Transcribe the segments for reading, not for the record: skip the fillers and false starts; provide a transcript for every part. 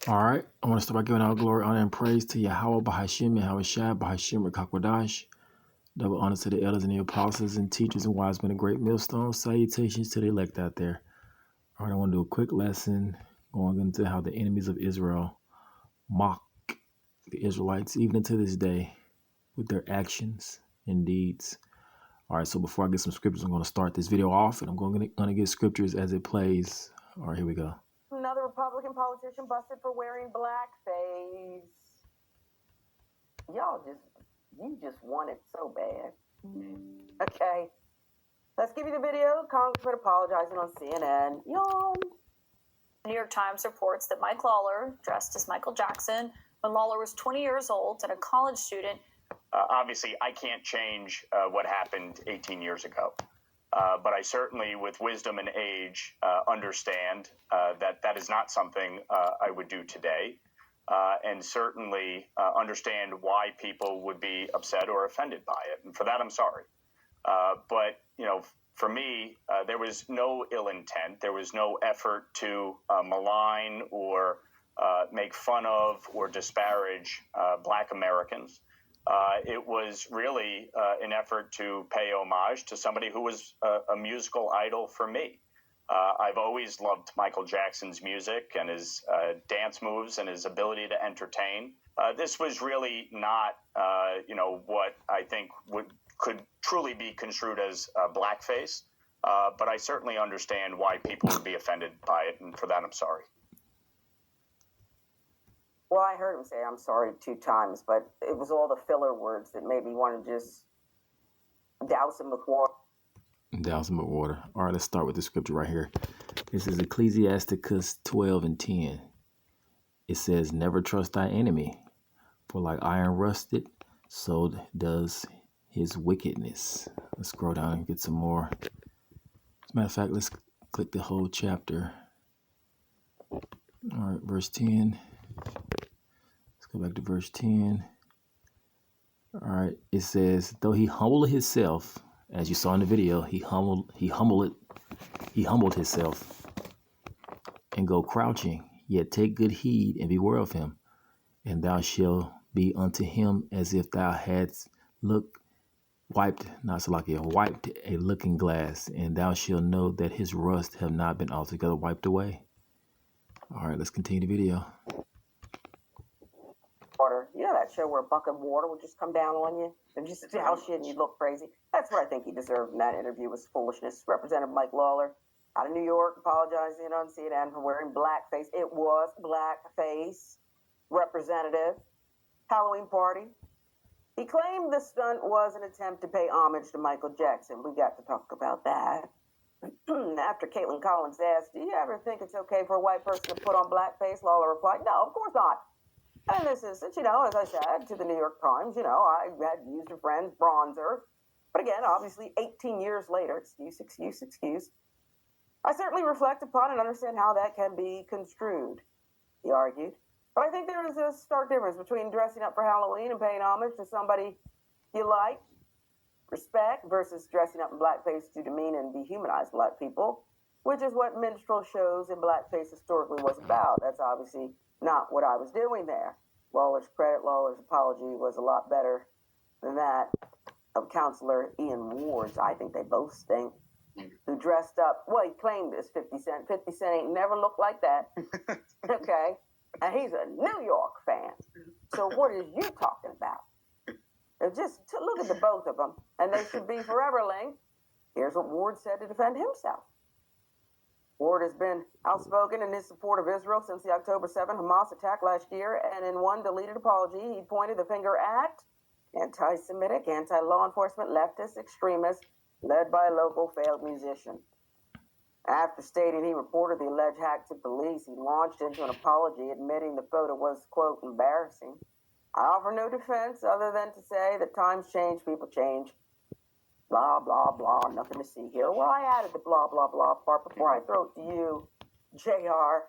All right, I want to start by giving all glory, honor, and praise to Yahweh, Bahashim, Yahweh Shai, Bahashim, Rakakwadash. Double honor to the elders and the apostles and teachers and wise men of great millstone. Salutations to the elect out there. All right, I want to do a quick lesson going into how the enemies of Israel mock the Israelites, even to this day, with their actions and deeds. All right, so before I get some scriptures, I'm going to start this video off, and I'm going to get scriptures as it plays. All right, here we go. Another Republican politician busted for wearing blackface. You just want it so bad. Okay, let's give you the video. Congressman apologizing on CNN. Yawn. New York Times reports that Mike Lawler, dressed as Michael Jackson, when Lawler was 20 years old and a college student. Obviously, I can't change what happened 18 years ago. But I certainly, with wisdom and age, understand that is not something I would do today. And certainly understand why people would be upset or offended by it. And for that, I'm sorry. But, for me, there was no ill intent. There was no effort to malign or make fun of or disparage Black Americans. It was really an effort to pay homage to somebody who was a musical idol for me. I've always loved Michael Jackson's music and his dance moves and his ability to entertain. This was really not, what I think could truly be construed as blackface. But I certainly understand why people would be offended by it, and for that, I'm sorry. Well, I heard him say I'm sorry 2 times, but it was all the filler words that made me want to just douse him with water. Douse him with water. All right, let's start with the scripture right here. This is Ecclesiasticus 12:10. It says, "Never trust thy enemy, for like iron rusted, so does his wickedness." Let's scroll down and get some more. As a matter of fact, let's click the whole chapter. All right, verse 10. Let's go back to verse 10. All right, it says, "Though he humbled himself," as you saw in the video, he humbled himself, "and go crouching, yet take good heed and beware of him, and thou shalt be unto him as if thou hadst wiped a looking glass, and thou shalt know that his rust have not been altogether wiped away." All right, let's continue the video. Water. You know that show where a bucket of water would just come down on you and just douse you and you look crazy? That's what I think he deserved in that interview, was foolishness. Representative Mike Lawler out of New York apologizing on CNN for wearing blackface. It was blackface. Representative. Halloween party. He claimed the stunt was an attempt to pay homage to Michael Jackson. We got to talk about that. After Caitlin Collins asked, "Do you ever think it's okay for a white person to put on blackface?" Lawler replied, "No, of course not." And this is, as I said to the New York Times, I had used a friend's bronzer. But again, obviously 18 years later, excuse. I certainly reflect upon and understand how that can be construed, he argued. But I think there is a stark difference between dressing up for Halloween and paying homage to somebody you like, respect, versus dressing up in blackface to demean and dehumanize Black people, which is what minstrel shows in blackface historically was about. That's obviously not what I was doing there. Lawler's credit, Lawler's apology was a lot better than that of Counselor Ian Ward's. I think they both stink. Who dressed up, well, he claimed this 50 Cent. 50 Cent ain't never looked like that. Okay? And he's a New York fan. So what are you talking about? Just look at the both of them, and they should be forever linked. Here's what Ward said to defend himself. Ward has been outspoken in his support of Israel since the October 7 Hamas attack last year, and in one deleted apology, he pointed the finger at anti-Semitic, anti-law enforcement, leftist extremists led by a local failed musician. After stating he reported the alleged hack to police, he launched into an apology admitting the photo was, quote, embarrassing. "I offer no defense other than to say that times change, people change. Blah, blah, blah, nothing to see here." Well, I added the blah, blah, blah part before I throw it to you, JR.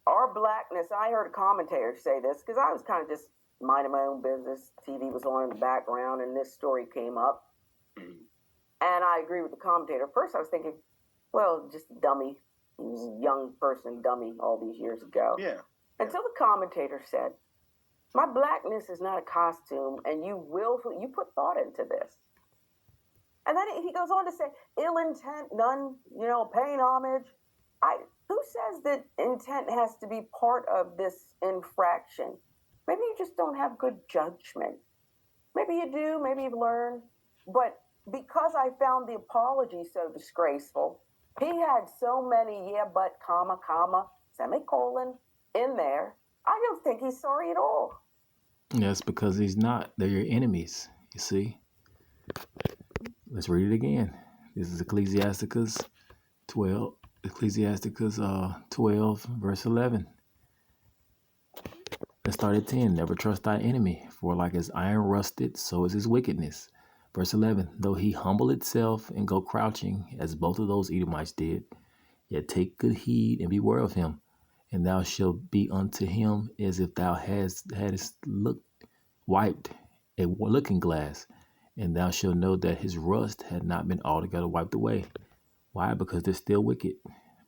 Our blackness, I heard a commentator say this because I was kind of just minding my own business. TV was on in the background and this story came up. And I agree with the commentator. First, I was thinking, well, just a dummy. He was a young person, dummy, all these years ago. Yeah. Until the commentator said, my blackness is not a costume, and you put thought into this. And then he goes on to say, ill intent, none, paying homage. Who says that intent has to be part of this infraction? Maybe you just don't have good judgment. Maybe you do, maybe you've learned. But because I found the apology so disgraceful, he had so many yeah, but, comma, semicolon in there. I don't think he's sorry at all. That's because he's not. They're your enemies, you see. Let's read it again. This is Ecclesiasticus 12, 12, verse 11. Let's start at 10. Never trust thy enemy, for like as iron rusted, so is his wickedness. Verse 11. Though he humble itself and go crouching, as both of those Edomites did, yet take good heed and beware of him, and thou shalt be unto him as if thou hadst wiped a looking glass, and thou shalt know that his rust had not been altogether wiped away. Why? Because they're still wicked.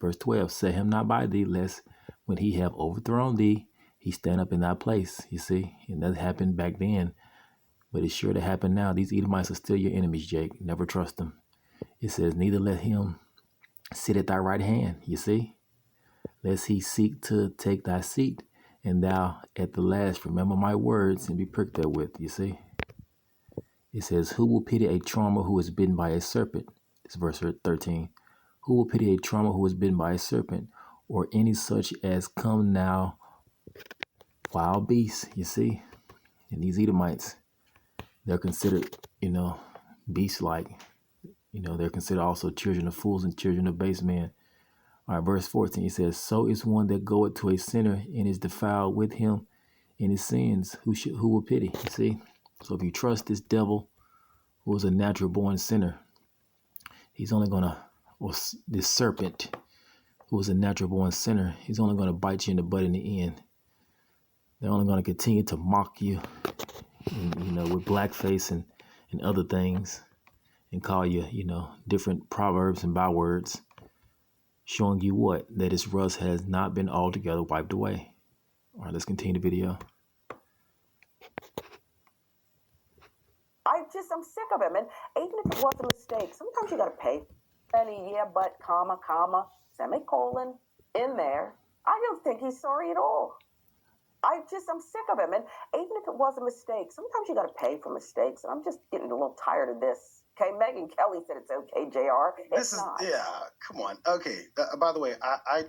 Verse 12, set him not by thee, lest when he have overthrown thee, he stand up in thy place. You see, and that happened back then, but it's sure to happen now. These Edomites are still your enemies, Jake. Never trust them. It says, neither let him sit at thy right hand, you see, lest he seek to take thy seat, and thou at the last remember my words and be pricked therewith, you see. It says, who will pity a charmer who is bitten by a serpent? It's verse 13. Who will pity a charmer who is bitten by a serpent, or any such as come now wild beasts, you see? And these Edomites, they're considered, beast-like. They're considered also children of fools and children of base men. All right, verse 14, it says, so is one that goeth to a sinner and is defiled with him in his sins. Who will pity? You see? So if you trust this devil, who is a natural born sinner, he's only going to, or this serpent, who is a natural born sinner, he's only going to bite you in the butt in the end. They're only going to continue to mock you, and, with blackface and other things, and call you, different proverbs and bywords, showing you what? That his rust has not been altogether wiped away. All right, let's continue the video. I'm sick of him. And even if it was a mistake, sometimes you got to pay any yeah, but, comma, semicolon in there. I don't think he's sorry at all. I'm sick of him. And even if it was a mistake, sometimes you got to pay for mistakes. And I'm just getting a little tired of this. Okay, Megyn Kelly said it's okay, JR. It's not. Come on. Okay. By the way, I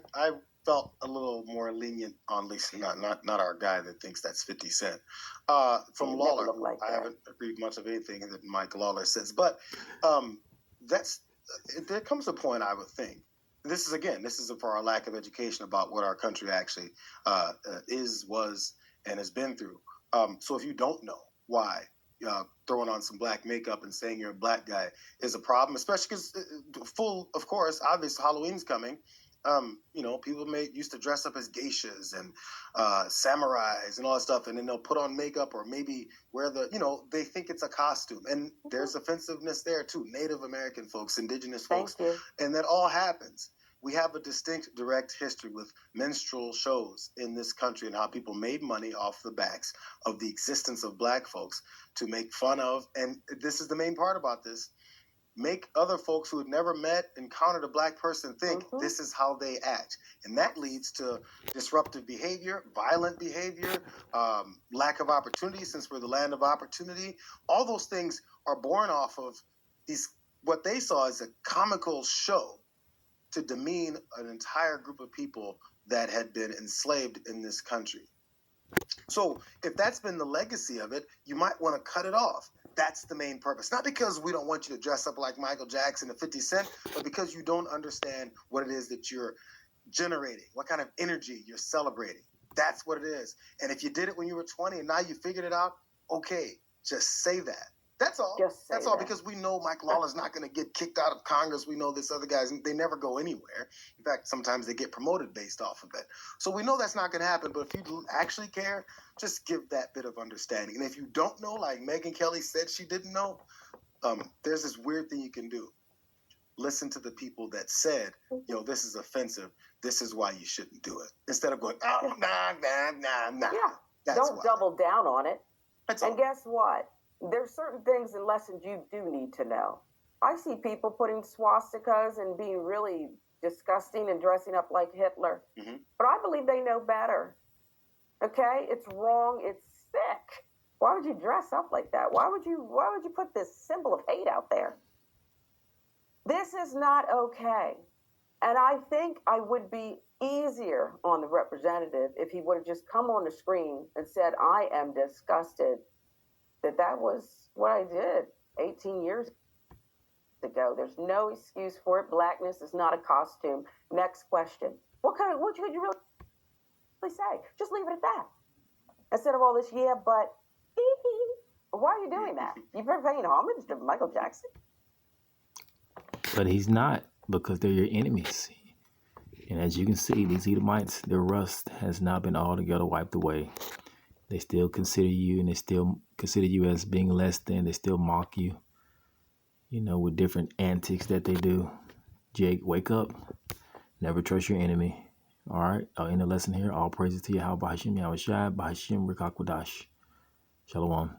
felt a little more lenient on Lisa, not our guy that thinks that's 50 Cent. From Lawler, I haven't agreed much of anything that Mike Lawler says, but there comes a point, I would think. This is for our lack of education about what our country actually was, and has been through. So if you don't know why throwing on some black makeup and saying you're a black guy is a problem, especially because of course, obviously Halloween's coming. People used to dress up as geishas and samurais and all that stuff, and then they'll put on makeup or maybe wear they think it's a costume, and there's offensiveness there too. Native American folks, indigenous folks, and that all happens. We have a distinct, direct history with minstrel shows in this country and how people made money off the backs of the existence of black folks to make fun of, and this is the main part about this, make other folks who had never met, encountered a black person think this is how they act. And that leads to disruptive behavior, violent behavior, lack of opportunity, since we're the land of opportunity. All those things are born off of what they saw as a comical show to demean an entire group of people that had been enslaved in this country. So if that's been the legacy of it, you might want to cut it off. That's the main purpose. Not because we don't want you to dress up like Michael Jackson or 50 Cent, but because you don't understand what it is that you're generating, what kind of energy you're celebrating. That's what it is. And if you did it when you were 20 and now you figured it out, okay, just say that. That's all. That's all, because we know Mike Lawler's not going to get kicked out of Congress. We know this other guys, they never go anywhere. In fact, sometimes they get promoted based off of it. So we know that's not going to happen. But if you actually care, just give that bit of understanding. And if you don't know, like Megyn Kelly said she didn't know, there's this weird thing you can do. Listen to the people that said, this is offensive. this is why you shouldn't do it. Instead of going, oh, nah. Yeah. That's Don't why. double down on it. That's And all. guess what? There's certain things and lessons you do need to know. I see people putting swastikas and being really disgusting and dressing up like Hitler. Mm-hmm. But I believe they know better. Okay? It's wrong. It's sick. Why would you dress up like that? Why would you put this symbol of hate out there? This is not okay. And I think I would be easier on the representative if he would have just come on the screen and said, I am disgusted that was what I did 18 years ago. There's no excuse for it. Blackness is not a costume. Next question. What could you really say? Just leave it at that. Instead of all this, yeah, but why are you doing that? You're paying homage to Michael Jackson? But he's not, because they're your enemies. And as you can see, these Edomites, their rust has not been altogether wiped away. They still consider you, and they still consider you as being less than. They still mock you, with different antics that they do. Jake, wake up. Never trust your enemy. All right, I'll end the lesson here. All praises to Yahweh Bahashim Yahushai Bahashim Rikakwadash. Shalom.